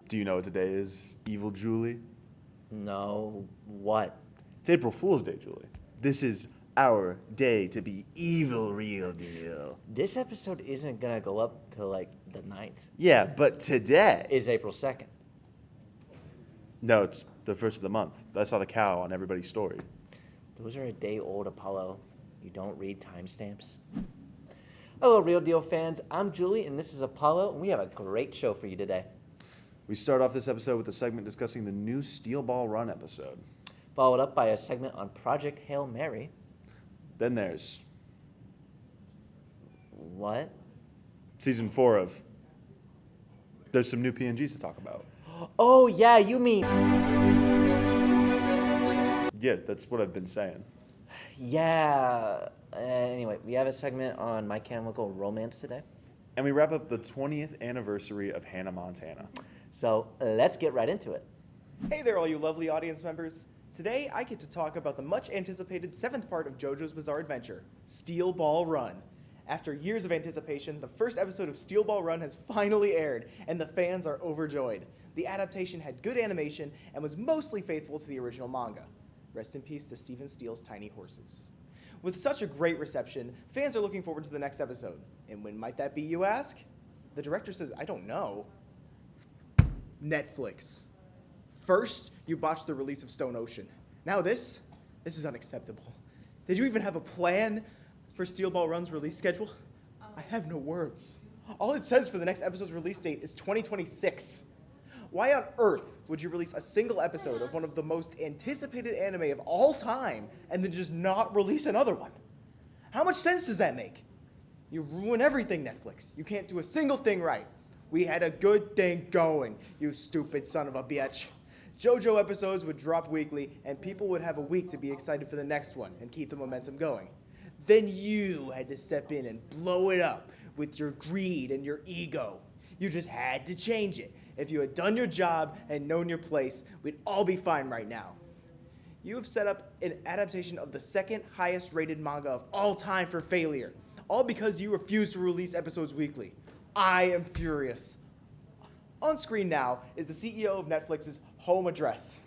Do you know what today is, Evil Julie? No, what? It's April Fool's Day, Julie. This is our day to be evil, real deal. This episode isn't gonna go up till like the 9th. Yeah, but today Is April 2nd. No, it's the first of the month. I saw the cow on everybody's story. Those are a day old, Apollo. You don't read timestamps. Hello, Real Deal fans. I'm Julie, and this is Apollo, and we have a great show for you today. We start off this episode with a segment discussing the new Steel Ball Run episode. Followed up by a segment on Project Hail Mary. Then there's What? season 4 of... There's some new PNGs to talk about. Oh, yeah, you mean... Yeah, that's what I've been saying. Yeah. Anyway, we have a segment on My Chemical Romance today. And we wrap up the 20th anniversary of Hannah Montana. So let's get right into it. Hey there, all you lovely audience members. Today, I get to talk about the much-anticipated 7th part of JoJo's Bizarre Adventure, Steel Ball Run. After years of anticipation, the first episode of Steel Ball Run has finally aired, and the fans are overjoyed. The adaptation had good animation and was mostly faithful to the original manga. Rest in peace to Steven Steele's Tiny Horses. With such a great reception, fans are looking forward to the next episode. And when might that be, you ask? The director says, I don't know. Netflix. First, you botched the release of Stone Ocean. Now this is unacceptable. Did you even have a plan for Steel Ball Run's release schedule? I have no words. All it says for the next episode's release date is 2026. Why on earth would you release a single episode of one of the most anticipated anime of all time and then just not release another one? How much sense does that make? You ruin everything, Netflix. You can't do a single thing right. We had a good thing going, you stupid son of a bitch. JoJo episodes would drop weekly, and people would have a week to be excited for the next one and keep the momentum going. Then you had to step in and blow it up with your greed and your ego. You just had to change it. If you had done your job and known your place, we'd all be fine right now. You have set up an adaptation of the second highest rated manga of all time for failure, all because you refuse to release episodes weekly. I am furious. On screen now is the CEO of Netflix's home address.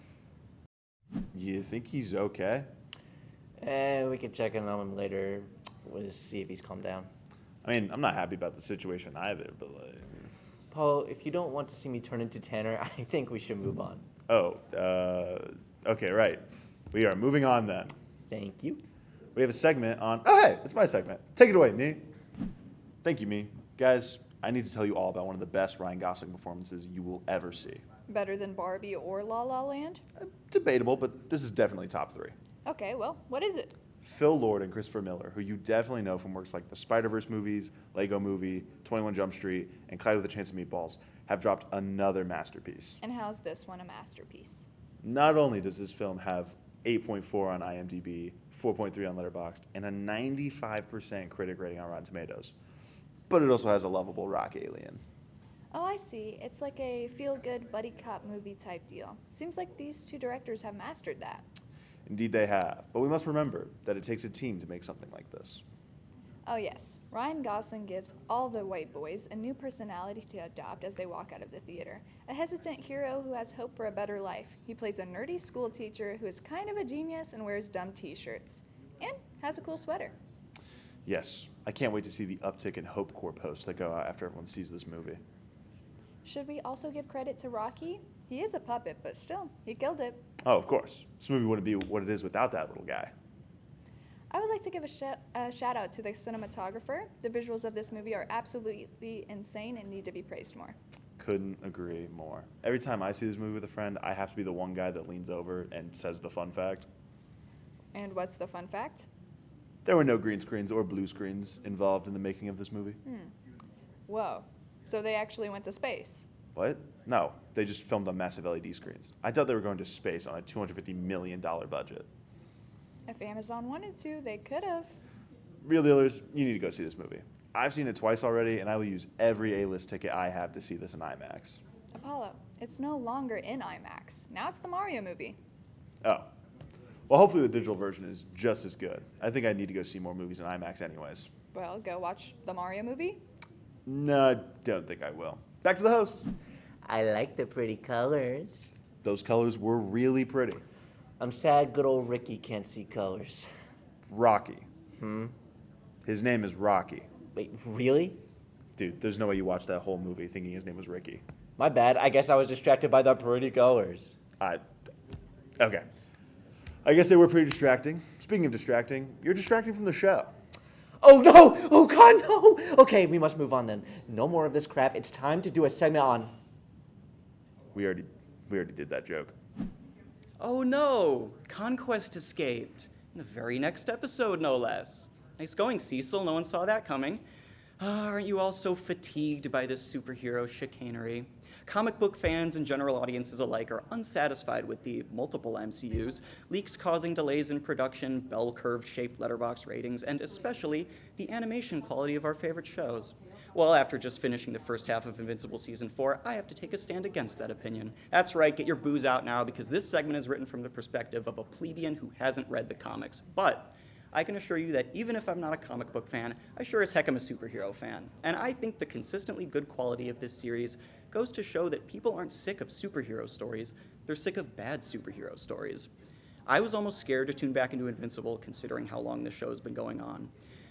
You think he's okay? We could check in on him later. We'll just see if he's calmed down. I mean, I'm not happy about the situation either, but like... Paul, if you don't want to see me turn into Tanner, I think we should move on. Okay, right. We are moving on then. Thank you. We have a segment on... Oh, hey, it's my segment. Take it away, me. Thank you, me. Guys, I need to tell you all about one of the best Ryan Gosling performances you will ever see. Better than Barbie or La La Land? Debatable, but this is definitely top 3. Okay, well, what is it? Phil Lord and Christopher Miller, who you definitely know from works like the Spider-Verse movies, Lego Movie, 21 Jump Street, and Clyde with a Chance of Meatballs, have dropped another masterpiece. And how's this one a masterpiece? Not only does this film have 8.4 on IMDb, 4.3 on Letterboxd, and a 95% critic rating on Rotten Tomatoes, but it also has a lovable rock alien. Oh, I see. It's like a feel-good buddy cop movie type deal. Seems like these two directors have mastered that. Indeed they have, but we must remember that it takes a team to make something like this. Oh yes, Ryan Gosling gives all the white boys a new personality to adopt as they walk out of the theater. A hesitant hero who has hope for a better life. He plays a nerdy school teacher who is kind of a genius and wears dumb t-shirts. And has a cool sweater. Yes, I can't wait to see the uptick in Hope Corps posts that go out after everyone sees this movie. Should we also give credit to Rocky? He is a puppet, but still, he killed it. Oh, of course. This movie wouldn't be what it is without that little guy. I would like to give a shout out to the cinematographer. The visuals of this movie are absolutely insane and need to be praised more. Couldn't agree more. Every time I see this movie with a friend, I have to be the one guy that leans over and says the fun fact. And what's the fun fact? There were no green screens or blue screens involved in the making of this movie. Whoa. So they actually went to space. What? No, they just filmed on massive LED screens. I thought they were going to space on a $250 million budget. If Amazon wanted to, they could have. Real dealers, you need to go see this movie. I've seen it twice already, and I will use every A-list ticket I have to see this in IMAX. Apollo, it's no longer in IMAX. Now it's the Mario movie. Oh. Well, hopefully the digital version is just as good. I think I need to go see more movies in IMAX anyways. Well, go watch the Mario movie. No, I don't think I will. Back to the hosts. I like the pretty colors. Those colors were really pretty. I'm sad good old Ricky can't see colors. Rocky. His name is Rocky. Wait, really? Dude, there's no way you watched that whole movie thinking his name was Ricky. My bad. I guess I was distracted by the pretty colors. Okay. I guess they were pretty distracting. Speaking of distracting, you're distracting from the show. Oh no! Oh god, no! Okay, we must move on then. No more of this crap. It's time to do a segment on... We already did that joke. Oh no! Conquest escaped. In the very next episode, no less. Nice going, Cecil. No one saw that coming. Aren't you all so fatigued by this superhero chicanery? Comic book fans and general audiences alike are unsatisfied with the multiple MCUs, leaks causing delays in production, bell curve shaped letterbox ratings, and especially the animation quality of our favorite shows. Well, after just finishing the first half of Invincible Season 4, I have to take a stand against that opinion. That's right, get your booze out now, because this segment is written from the perspective of a plebeian who hasn't read the comics. But I can assure you that even if I'm not a comic book fan, I sure as heck am a superhero fan. And I think the consistently good quality of this series goes to show that people aren't sick of superhero stories, they're sick of bad superhero stories. I was almost scared to tune back into Invincible considering how long the show's been going on.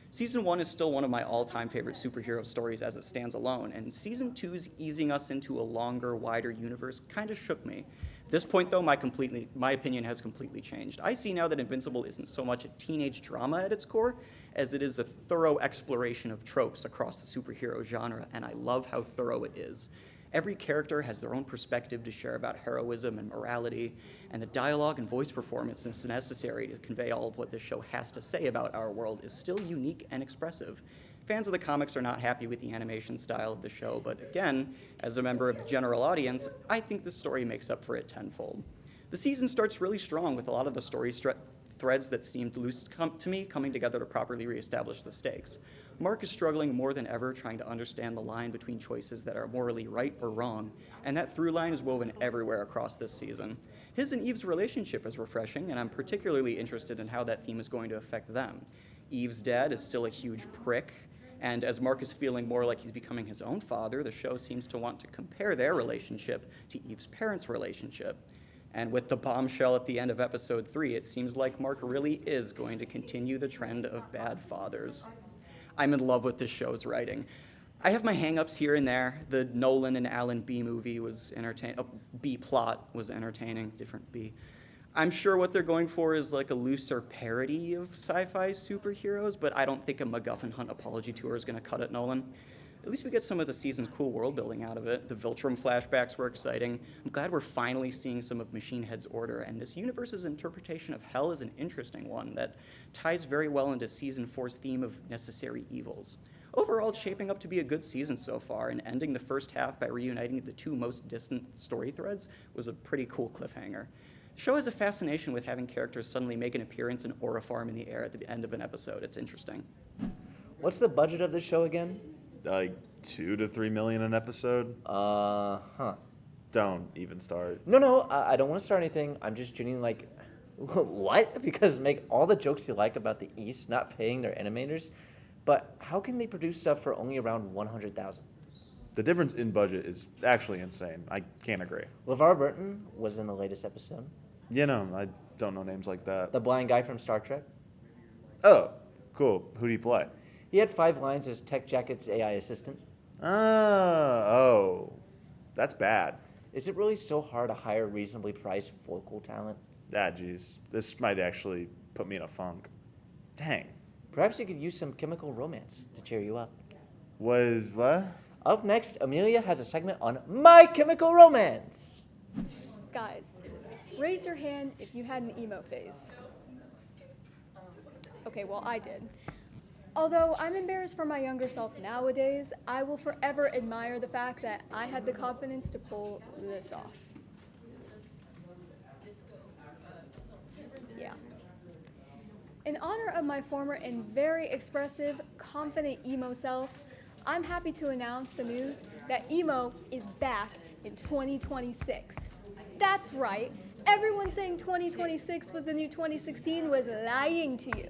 Season 1 is still one of my all-time favorite superhero stories as it stands alone, and Season 2's easing us into a longer, wider universe kind of shook me. At this point, though, my opinion has completely changed. I see now that Invincible isn't so much a teenage drama at its core, as it is a thorough exploration of tropes across the superhero genre, and I love how thorough it is. Every character has their own perspective to share about heroism and morality, and the dialogue and voice performances necessary to convey all of what this show has to say about our world is still unique and expressive. Fans of the comics are not happy with the animation style of the show, but again, as a member of the general audience, I think the story makes up for it tenfold. The season starts really strong with a lot of the story threads that seemed loose to me coming together to properly reestablish the stakes. Mark is struggling more than ever trying to understand the line between choices that are morally right or wrong, and that through line is woven everywhere across this season. His and Eve's relationship is refreshing, and I'm particularly interested in how that theme is going to affect them. Eve's dad is still a huge prick, and as Mark is feeling more like he's becoming his own father, the show seems to want to compare their relationship to Eve's parents' relationship. And with the bombshell at the end of episode 3, it seems like Mark really is going to continue the trend of bad fathers. I'm in love with this show's writing. I have my hang-ups here and there. The Nolan and Alan B movie was entertaining. B plot was entertaining, different B. I'm sure what they're going for is like a looser parody of sci-fi superheroes, but I don't think a MacGuffin Hunt apology tour is going to cut it, Nolan. At least we get some of the season's cool world building out of it. The Viltrum flashbacks were exciting. I'm glad we're finally seeing some of Machine Head's order, and this universe's interpretation of hell is an interesting one that ties very well into Season 4's theme of necessary evils. Overall, it's shaping up to be a good season so far, and ending the first half by reuniting the two most distant story threads was a pretty cool cliffhanger. The show has a fascination with having characters suddenly make an appearance in Aura Farm in the air at the end of an episode. It's interesting. What's the budget of this show again? Like 2 to 3 million an episode. Don't even start. No, I don't want to start anything. I'm just genuinely like, what? Because make all the jokes you like about the East not paying their animators, but how can they produce stuff for only around 100,000? The difference in budget is actually insane. I can't agree. LeVar Burton was in the latest episode. You know, I don't know names like that. The blind guy from Star Trek. Oh, cool. Who do you play? He had 5 lines as Tech Jacket's AI assistant. Oh, that's bad. Is it really so hard to hire reasonably priced vocal talent? Geez. This might actually put me in a funk. Dang. Perhaps you could use some chemical romance to cheer you up. What? Up next, Amelia has a segment on My Chemical Romance. Guys, raise your hand if you had an emo phase. Okay, well, I did. Although I'm embarrassed for my younger self nowadays, I will forever admire the fact that I had the confidence to pull this off. Yeah. In honor of my former and very expressive, confident emo self, I'm happy to announce the news that emo is back in 2026. That's right. Everyone saying 2026 was the new 2016 was lying to you.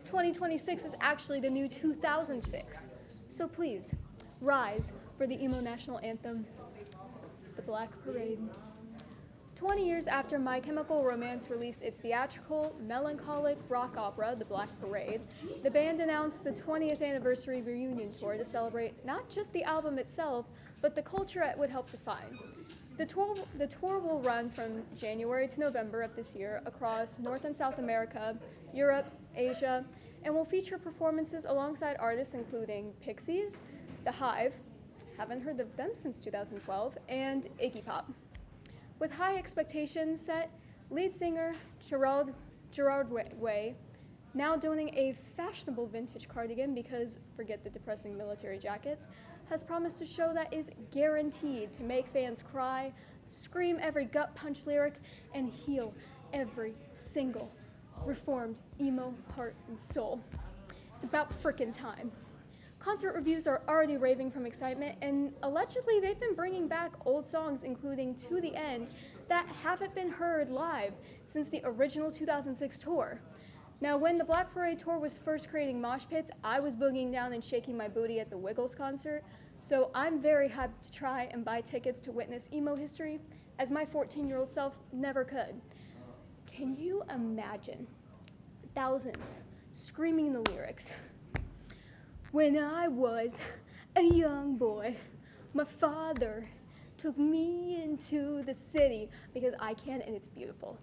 2026 is actually the new 2006. So please, rise for the emo national anthem. The Black Parade. 20 years after My Chemical Romance released its theatrical, melancholic rock opera, The Black Parade, the band announced the 20th anniversary reunion tour to celebrate not just the album itself, but the culture it would help define. The tour will run from January to November of this year across North and South America, Europe, Asia, and will feature performances alongside artists including Pixies, The Hive, haven't heard of them since 2012, and Iggy Pop. With high expectations set, lead singer Gerard Way, now donning a fashionable vintage cardigan because forget the depressing military jackets, has promised a show that is guaranteed to make fans cry, scream every gut punch lyric, and heal every single reformed emo heart and soul. It's about frickin' time. Concert reviews are already raving from excitement, and allegedly they've been bringing back old songs, including To the End, that haven't been heard live since the original 2006 tour. Now, when the Black Parade tour was first creating mosh pits, I was boogieing down and shaking my booty at the Wiggles concert, so I'm very happy to try and buy tickets to witness emo history, as my 14-year-old self never could. Can you imagine thousands screaming the lyrics? When I was a young boy, my father took me into the city because I can and it's beautiful.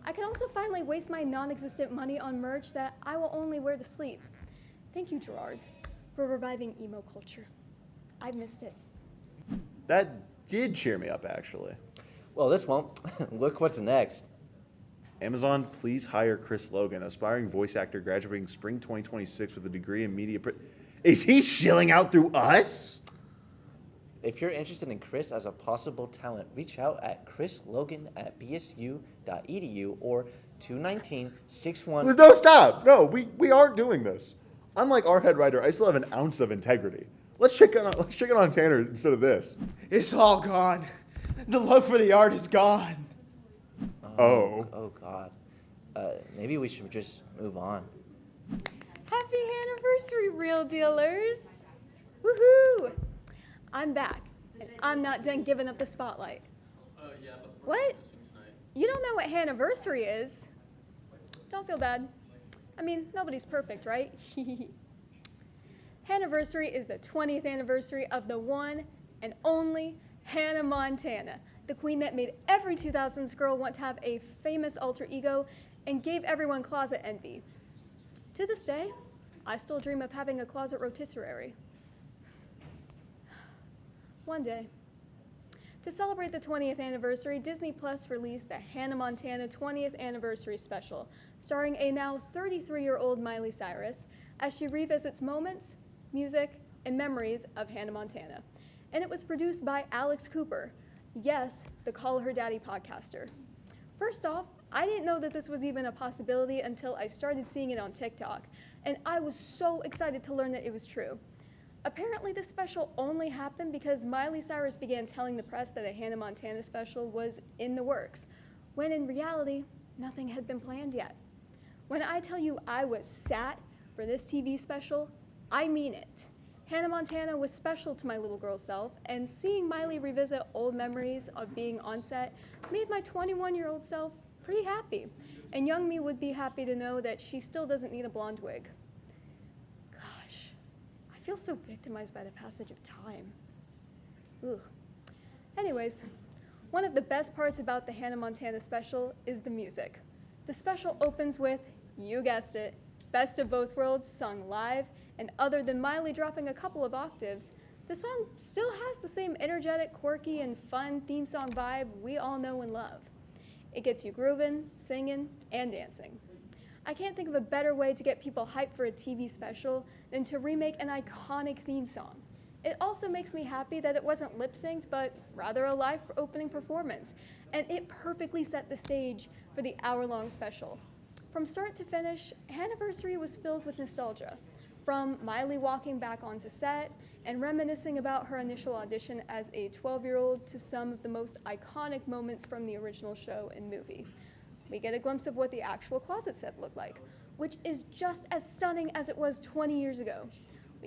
I can also finally waste my non-existent money on merch that I will only wear to sleep. Thank you, Gerard, for reviving emo culture. I've missed it. That did cheer me up, actually. Well, this won't. Look what's next. Amazon, please hire Chris Logan, aspiring voice actor graduating spring 2026 with a degree in media. Is he shilling out through us? If you're interested in Chris as a possible talent, reach out at chrislogan@bsu.edu or 219-61... No, stop. No, we aren't doing this. Unlike our head writer, I still have an ounce of integrity. Let's check on Tanner instead of this. It's all gone. The love for the art is gone. Oh, God. Maybe we should just move on. Happy anniversary, real dealers! Woohoo! I'm back, and I'm not done giving up the spotlight. What? You don't know what anniversary is? Don't feel bad. I mean, nobody's perfect, right? Anniversary is the 20th anniversary of the one and only Hannah Montana, the queen that made every 2000s girl want to have a famous alter ego and gave everyone closet envy. To this day, I still dream of having a closet rotisserie. One day. To celebrate the 20th anniversary, Disney Plus released the Hannah Montana 20th Anniversary Special, starring a now 33-year-old Miley Cyrus, as she revisits moments, music, and memories of Hannah Montana. And it was produced by Alex Cooper, yes, the Call Her Daddy podcaster. First off, I didn't know that this was even a possibility until I started seeing it on TikTok, and I was so excited to learn that it was true. Apparently, this special only happened because Miley Cyrus began telling the press that a Hannah Montana special was in the works, when in reality, nothing had been planned yet. When I tell you I was sat for this TV special, I mean it. Hannah Montana was special to my little girl self, and seeing Miley revisit old memories of being on set made my 21-year-old self pretty happy, and young me would be happy to know that she still doesn't need a blonde wig. Gosh, I feel so victimized by the passage of time. Ooh. Anyways, one of the best parts about the Hannah Montana special is the music. The special opens with, you guessed it, Best of Both Worlds sung live, and other than Miley dropping a couple of octaves, the song still has the same energetic, quirky, and fun theme song vibe we all know and love. It gets you grooving, singing, and dancing. I can't think of a better way to get people hyped for a TV special than to remake an iconic theme song. It also makes me happy that it wasn't lip-synced, but rather a live opening performance, and it perfectly set the stage for the hour-long special. From start to finish, Anniversary was filled with nostalgia, from Miley walking back onto set and reminiscing about her initial audition as a 12-year-old to some of the most iconic moments from the original show and movie. We get a glimpse of what the actual closet set looked like, which is just as stunning as it was 20 years ago.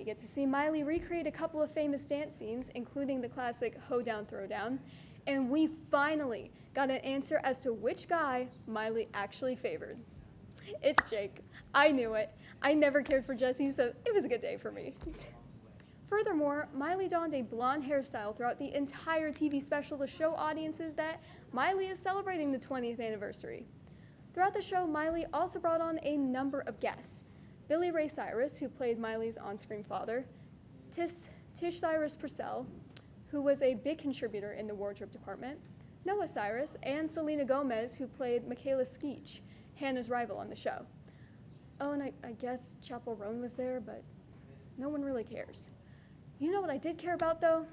We get to see Miley recreate a couple of famous dance scenes, including the classic Hoedown Throwdown, and we finally got an answer as to which guy Miley actually favored. It's Jake. I knew it. I never cared for Jesse, so it was a good day for me. Furthermore, Miley donned a blonde hairstyle throughout the entire TV special to show audiences that Miley is celebrating the 20th anniversary. Throughout the show, Miley also brought on a number of guests. Billy Ray Cyrus, who played Miley's on-screen father, Tish Cyrus Purcell, who was a big contributor in the wardrobe department, Noah Cyrus, and Selena Gomez, who played Michaela Skeech, Hannah's rival on the show. Oh, and I guess Chappell Roan was there, but no one really cares. You know what I did care about, though?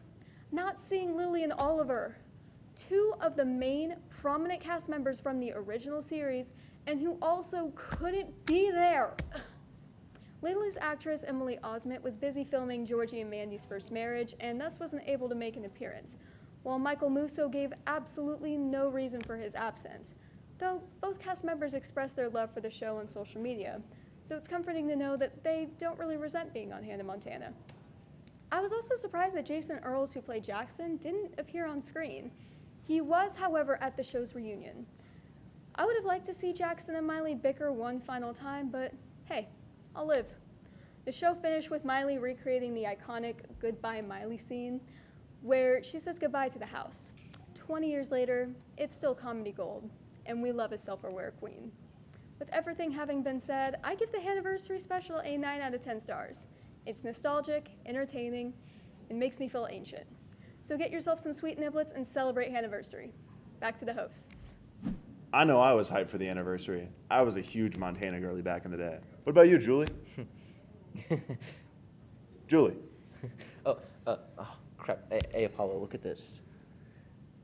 Not seeing Lily and Oliver, two of the main prominent cast members from the original series, and who also couldn't be there. Lily's actress Emily Osment was busy filming Georgie and Mandy's first marriage, and thus wasn't able to make an appearance, while Michael Musso gave absolutely no reason for his absence, though both cast members expressed their love for the show on social media, so it's comforting to know that they don't really resent being on Hannah Montana. I was also surprised that Jason Earls, who played Jackson, didn't appear on screen. He was, however, at the show's reunion. I would have liked to see Jackson and Miley bicker one final time, but hey, I'll live. The show finished with Miley recreating the iconic Goodbye Miley scene, where she says goodbye to the house. 20 years later, it's still comedy gold, and we love a self-aware queen. With everything having been said, I give the Anniversary Special a 9 out of 10 stars. It's nostalgic, entertaining, and makes me feel ancient. So get yourself some sweet niblets and celebrate Anniversary. Back to the hosts. I know I was hyped for the anniversary. I was a huge Montana girly back in the day. What about you, Julie? Julie, Oh, crap. Hey, Apollo, look at this.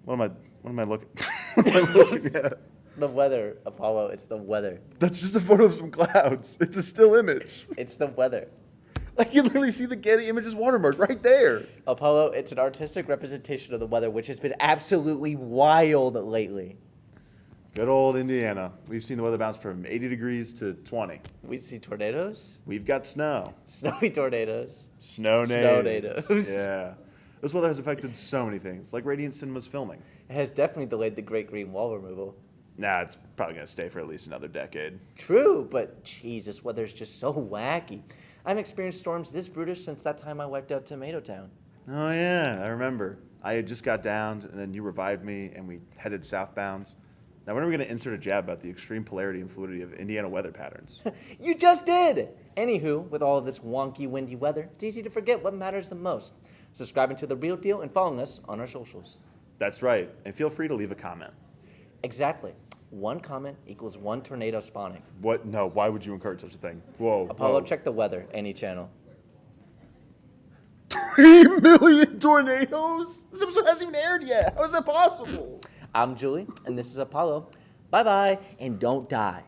what am I looking? What am I looking at? The weather, Apollo, it's the weather. That's just a photo of some clouds. It's a still image. It's the weather. I can literally see the Getty Images watermark right there. Apollo, it's an artistic representation of the weather, which has been absolutely wild lately. Good old Indiana. We've seen the weather bounce from 80 degrees to 20. We see tornadoes, We've got snow. snowy tornadoes. Snow-nados. Snow-nados. Yeah. This weather has affected so many things, like Radiant Cinema's filming. It has definitely delayed the Great Green Wall removal. Nah, it's probably going to stay for at least another decade. True, but geez, this weather's just so wacky. I've experienced storms this brutish since that time I wiped out Tomato Town. Oh, yeah, I remember. I had just got downed, and then you revived me, and we headed southbound. Now, when are we going to insert a jab about the extreme polarity and fluidity of Indiana weather patterns? You just did! Anywho, with all of this wonky, windy weather, it's easy to forget what matters the most. Subscribing to The Real Deal and following us on our socials. That's right, and feel free to leave a comment. Exactly. One comment equals one tornado spawning. What? No, why would you encourage such a thing? Whoa. Apollo, whoa. check the weather, any channel. 3 million tornadoes? This episode hasn't even aired yet. How is that possible? I'm Julie, and this is Apollo. Bye-bye, and don't die.